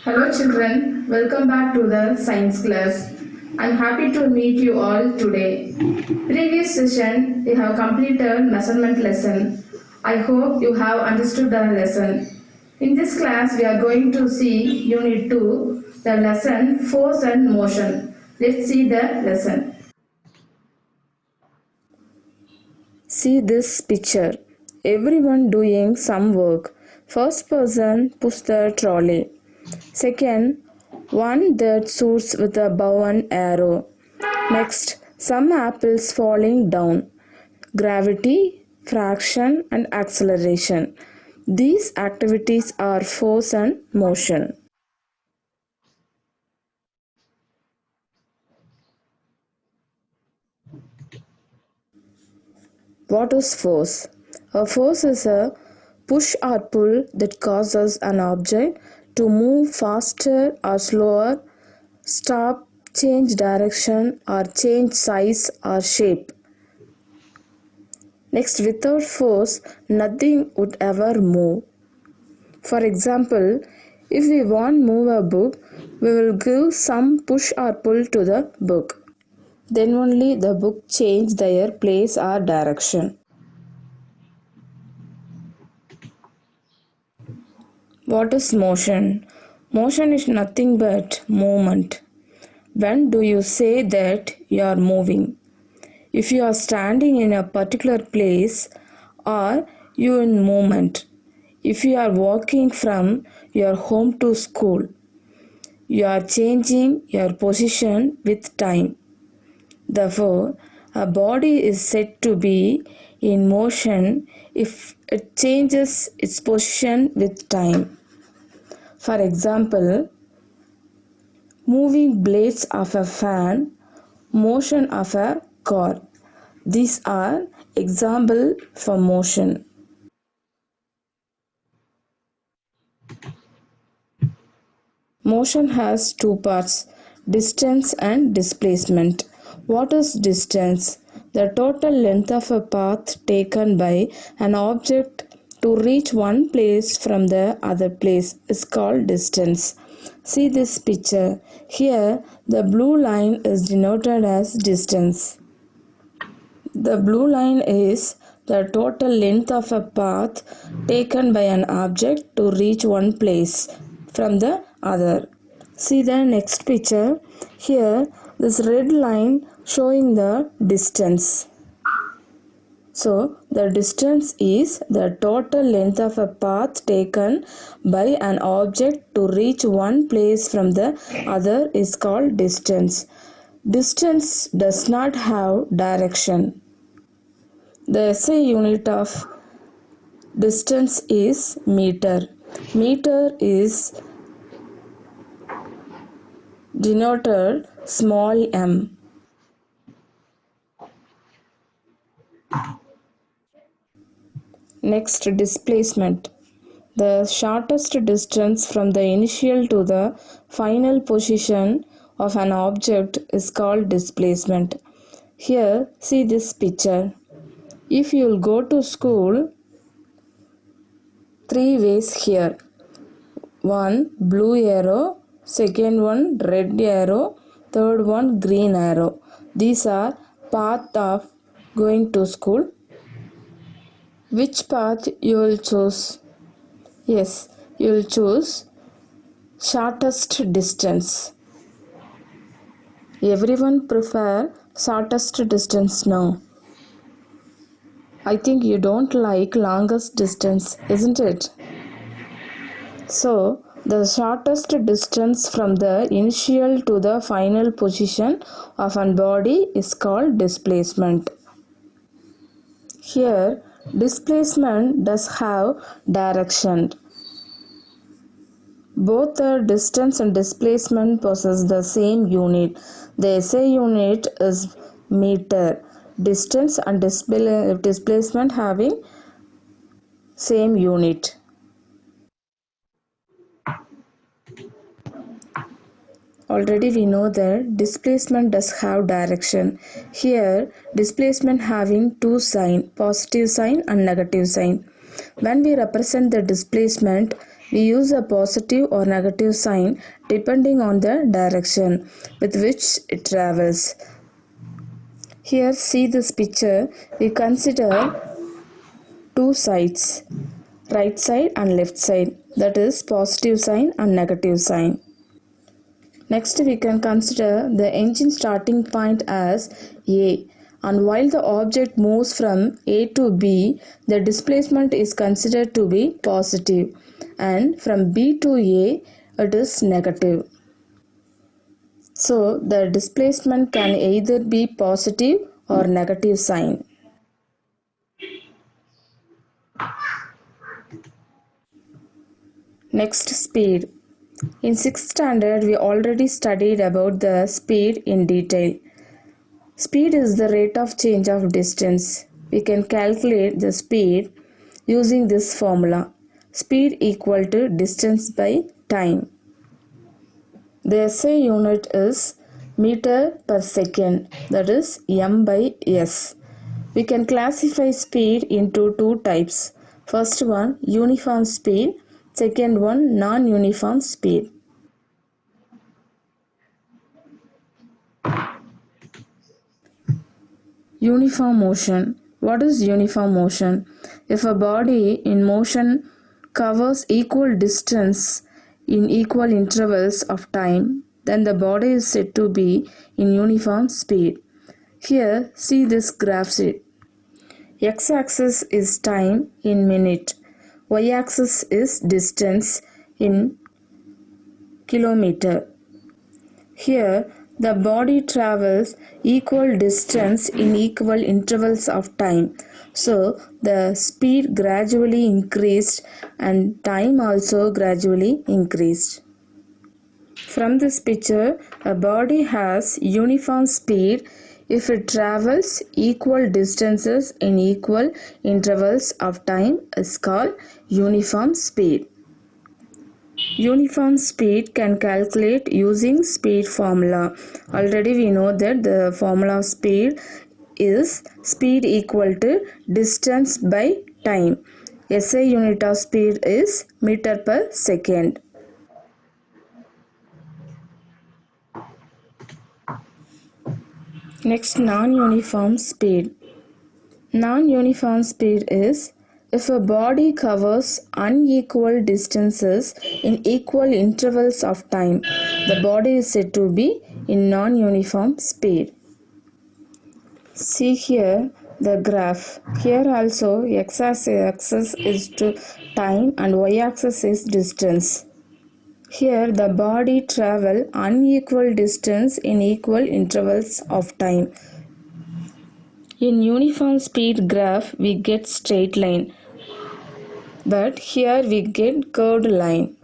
Hello children, welcome back to the science class. I'm happy to meet you all today. Previous session we have completed measurement lesson. I hope you have understood the lesson. In this class we are going to see unit 2, the lesson force and motion. Let's see the lesson. See this picture. Everyone doing some work. First person push the trolley. Second, one that shoots with a bow and arrow. Next, some apples falling down. Gravity, fraction and acceleration. These activities are force and motion. What is force? A force is a push or pull that causes an object to move faster or slower, stop, change direction, or change size or shape. Next, without force, nothing would ever move. For example, if we want to move a book, we will give some push or pull to the book. Then only the book change their place or direction. What is motion? Motion is nothing but movement. When do you say that you are moving? If you are standing in a particular place or you in movement. If you are walking from your home to school, you are changing your position with time. Therefore, a body is said to be in motion if it changes its position with time. For example, moving blades of a fan, motion of a car. These are examples for motion. Motion has two parts, distance and displacement. What is distance? The total length of a path taken by an object to reach one place from the other place is called distance. See this picture. Here, the blue line is denoted as distance. The blue line is the total length of a path taken by an object to reach one place from the other. See the next picture. Here, this red line showing the distance. So, the distance is the total length of a path taken by an object to reach one place from the other is called distance. Distance does not have direction. The SI unit of distance is meter. Meter is denoted small m. Next, displacement. The shortest distance from the initial to the final position of an object is called displacement. Here, see this picture. If you will go to school, three ways here. One blue arrow, second one red arrow, third one green arrow. These are path of going to school. Which path you will choose? Yes, you will choose shortest distance. Everyone prefer shortest distance now. I think you don't like longest distance, isn't it? So, the shortest distance from the initial to the final position of an body is called displacement. Here, displacement does have direction. Both the distance and displacement possess the same unit. The SI unit is meter. Distance and displacement having same unit. Already we know that displacement does have direction. Here, displacement having two sign, positive sign and negative sign. When we represent the displacement, We use a positive or negative sign depending on the direction with which it travels. Here, see this picture. We consider two sides, right side and left side, that is positive sign and negative sign. Next, we can consider the engine starting point as A, and while the object moves from A to B, the displacement is considered to be positive, and from B to A, it is negative. So, the displacement can either be positive or negative sign. Next, speed. In 6th standard, we already studied about the speed in detail. Speed is the rate of change of distance. We can calculate the speed using this formula. Speed equal to distance by time. The SI unit is meter per second, that is m by s. We can classify speed into two types. First one, uniform speed. Second one, non-uniform speed. Uniform motion. What is uniform motion? If a body in motion covers equal distance in equal intervals of time, then the body is said to be in uniform speed. Here, see this graph sheet. X-axis is time in minute. Y-axis is distance in kilometer. Here, the body travels equal distance in equal intervals of time. So, the speed gradually increased and time also gradually increased. From this picture, a body has uniform speed if it travels equal distances in equal intervals of time is called uniform speed. Uniform speed can calculate using speed formula. Already we know that the formula of speed is speed equal to distance by time. SI unit of speed is meter per second. Next, non-uniform speed. Non-uniform speed is if a body covers unequal distances in equal intervals of time, the body is said to be in non-uniform speed. See here the graph. Here also x-axis is to time and y-axis is distance. Here the body travel unequal distance in equal intervals of time. In uniform speed graph we get straight line, but here we get curved line.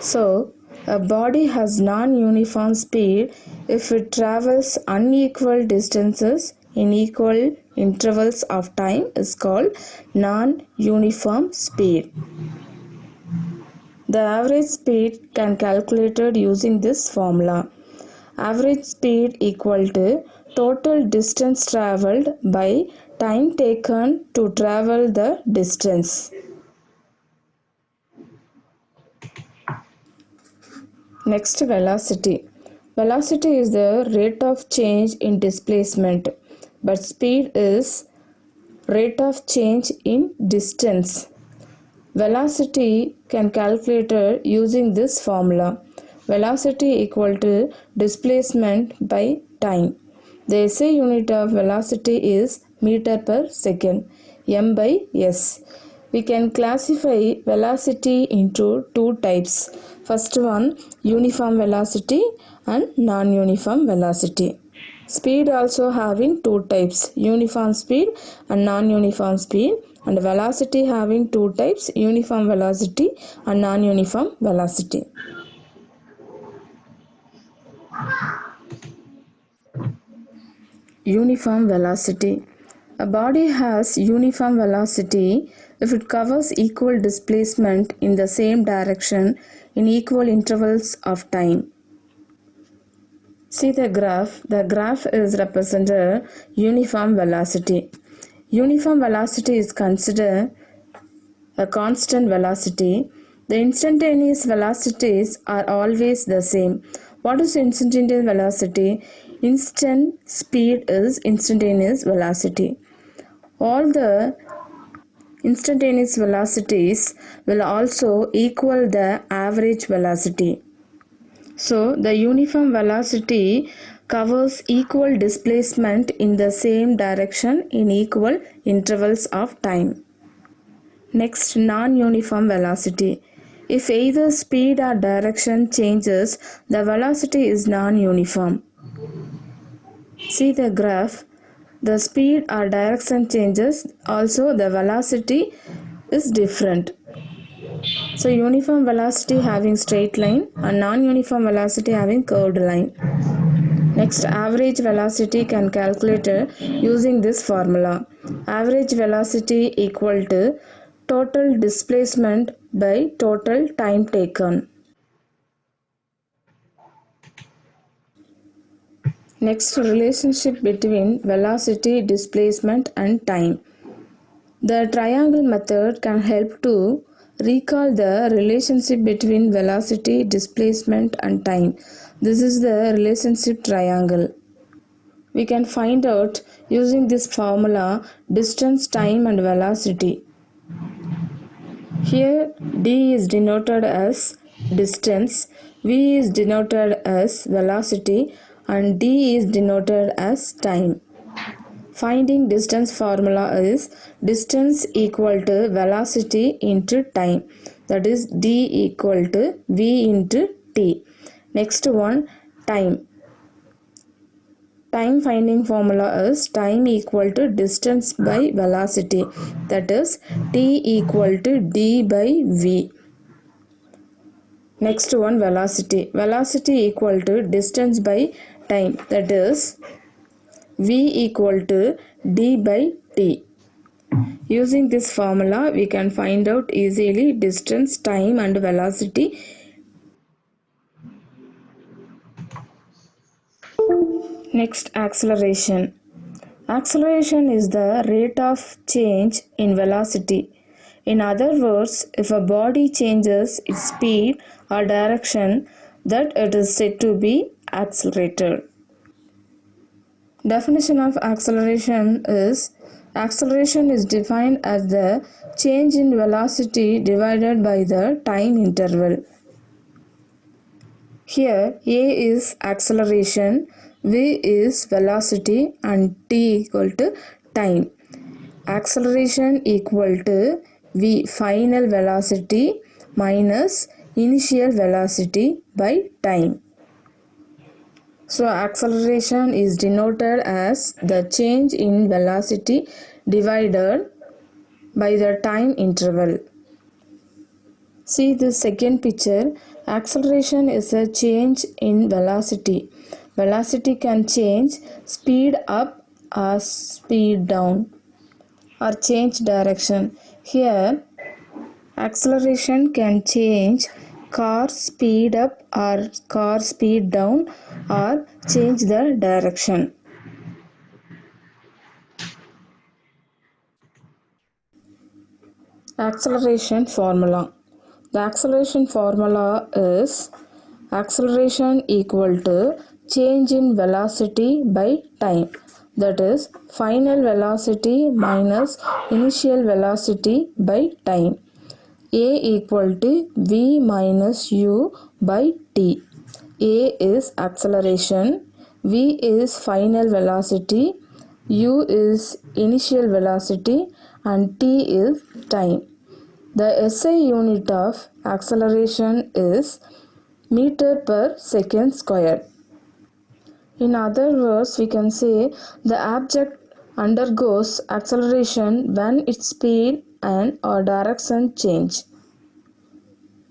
So a body has non-uniform speed if it travels unequal distances in equal intervals of time is called non-uniform speed. The average speed can calculated using this formula. Average speed equal to total distance travelled by time taken to travel the distance. Next, velocity. Velocity is the rate of change in displacement, but speed is rate of change in distance. Velocity can calculated using this formula. Velocity equal to displacement by time. The SI unit of velocity is meter per second, m by s. We can classify velocity into two types. First one, uniform velocity and non-uniform velocity. Speed also having two types, uniform speed and non-uniform speed, and velocity having two types, uniform velocity and non-uniform velocity. Uniform velocity. A body has uniform velocity if it covers equal displacement in the same direction in equal intervals of time. See the graph. The graph is represented uniform velocity. Uniform velocity is considered a constant velocity. The instantaneous velocities are always the same. What is instantaneous velocity? Instant speed is instantaneous velocity. All the instantaneous velocities will also equal the average velocity. So, the uniform velocity covers equal displacement in the same direction in equal intervals of time. Next, non-uniform velocity. If either speed or direction changes, the velocity is non-uniform. See the graph. The speed or direction changes, also the velocity is different. So uniform velocity having straight line and non-uniform velocity having curved line. Next, average velocity can calculate using this formula. Average velocity equal to total displacement by total time taken. Next, relationship between velocity, displacement and time. The triangle method can help to recall the relationship between velocity, displacement and time. This is the relationship triangle. We can find out using this formula distance, time and velocity. Here d is denoted as distance, v is denoted as velocity and d is denoted as time. Finding distance formula is distance equal to velocity into time, that is d equal to v into t. Next one, time. Time finding formula is time equal to distance by velocity, that is t equal to d by v. Next one, velocity. Velocity equal to distance by time, that is v equal to d by t. Using this formula, we can find out easily distance, time and velocity. Next, acceleration. Acceleration is the rate of change in velocity. In other words, if a body changes its speed or direction, that it is said to be accelerated. Definition of acceleration is defined as the change in velocity divided by the time interval. Here A is acceleration, V is velocity and T equal to time. Acceleration equal to V final velocity minus initial velocity by time. So acceleration is denoted as the change in velocity divided by the time interval. See the second picture. Acceleration is a change in velocity. Velocity can change speed up or speed down or change direction. Here acceleration can change car speed up or car speed down or change the direction. Acceleration formula. The acceleration formula is acceleration equal to change in velocity by time, that is final velocity minus initial velocity by time. A equal to v minus u by t. A is acceleration, v is final velocity, u is initial velocity and t is time. The SI unit of acceleration is meter per second square. In other words, we can say the object undergoes acceleration when its speed and or direction change.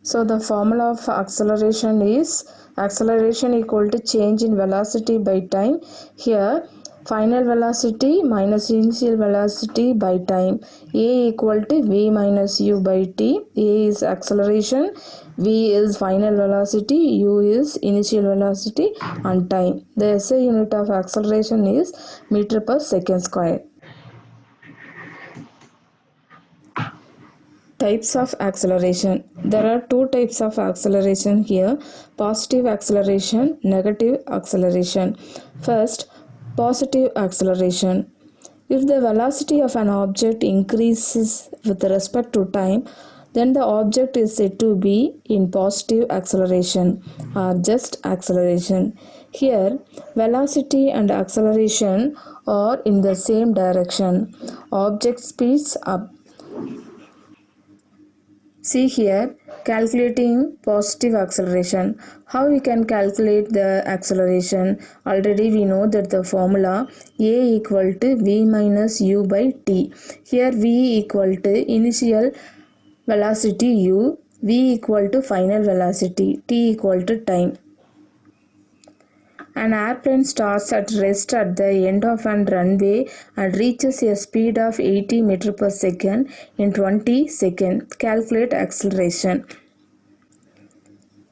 So the formula of acceleration is acceleration equal to change in velocity by time. Here final velocity minus initial velocity by time. A equal to v minus u by t. A is acceleration, v is final velocity, u is initial velocity and time. The SI unit of acceleration is meter per second square. Types of acceleration. There are two types of acceleration here: positive acceleration, negative acceleration. First, positive acceleration. If the velocity of an object increases with respect to time, then the object is said to be in positive acceleration or just acceleration. Here, velocity and acceleration are in the same direction. Object speeds up. See here, calculating positive acceleration. How we can calculate the acceleration? Already we know that the formula A equal to V minus U by T. Here V equal to initial velocity U, V equal to final velocity, T equal to time. An airplane starts at rest at the end of an runway and reaches a speed of 80 meters per second in 20 seconds. Calculate acceleration.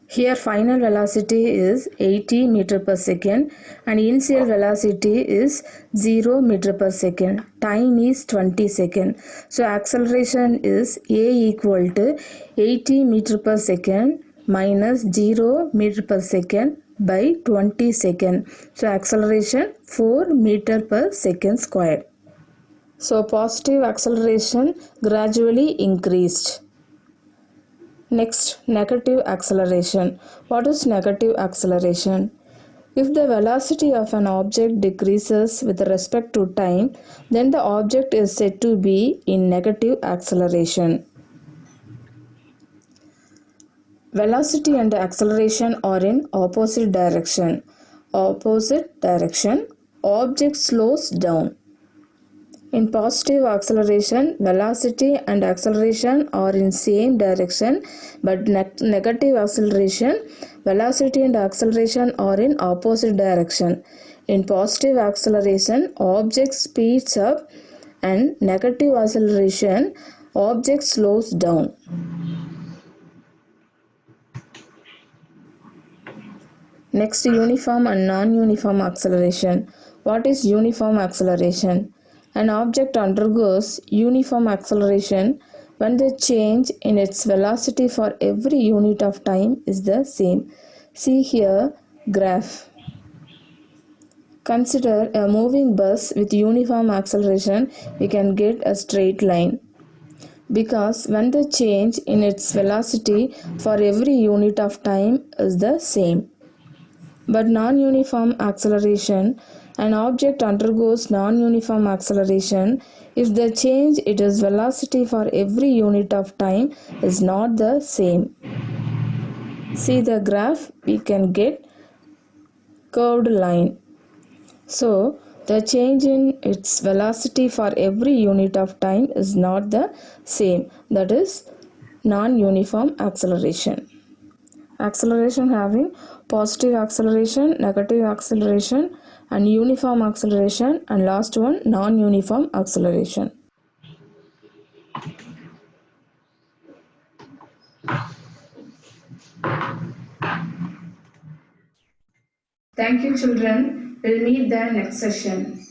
Here final velocity is 80 meters per second and initial velocity is 0 meter per second. Time is 20 seconds. So acceleration is A equal to 80 meters per second minus 0 meter per second by 20 seconds. So acceleration 4 meter per second squared. So positive acceleration gradually increased. Next, negative acceleration. What is negative acceleration? If the velocity of an object decreases with respect to time, then the object is said to be in negative acceleration. Velocity and acceleration are in opposite direction. Opposite direction, object slows down. In positive acceleration, velocity and acceleration are in same direction, but negative acceleration, velocity and acceleration are in opposite direction. In positive acceleration, object speeds up, and negative acceleration, object slows down. Next, uniform and non-uniform acceleration. What is uniform acceleration? An object undergoes uniform acceleration when the change in its velocity for every unit of time is the same. See here graph. Consider a moving bus with uniform acceleration. We can get a straight line, because when the change in its velocity for every unit of time is the same. But non-uniform acceleration, an object undergoes non-uniform acceleration if the change in its velocity for every unit of time is not the same. See the graph, we can get curved line. So the change in its velocity for every unit of time is not the same. That is non-uniform acceleration. Acceleration having positive acceleration, negative acceleration, and uniform acceleration, and last one non-uniform acceleration. Thank you, children. We'll meet the next session.